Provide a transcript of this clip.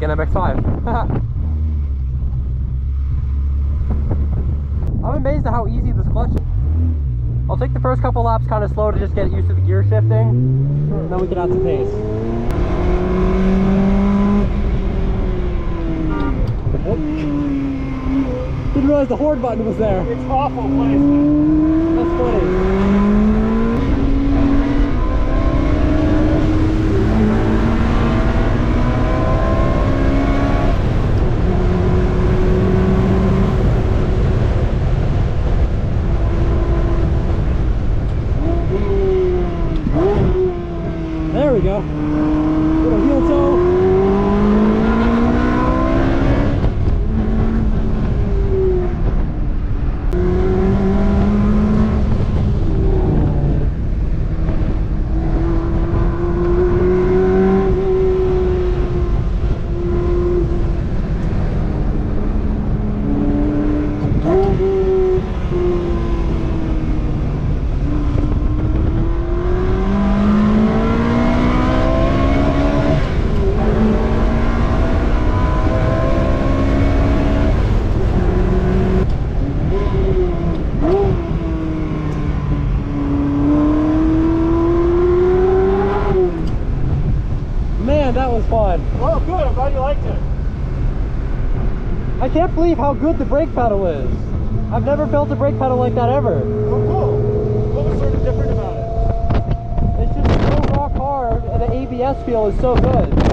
an MX-5. I'm amazed at how easy this clutch is. I'll take the first couple laps kind of slow to just get used to the gear shifting, and then we can add some pace. Didn't realize the horn button was there. It's awful placement. That's funny. There we go. Little heel toe. That was fun. Well, good. I'm glad you liked it. I can't believe how good the brake pedal is. I've never felt a brake pedal like that ever. Oh, cool. What was sort of different about it? It's just so rock hard, and the ABS feel is so good.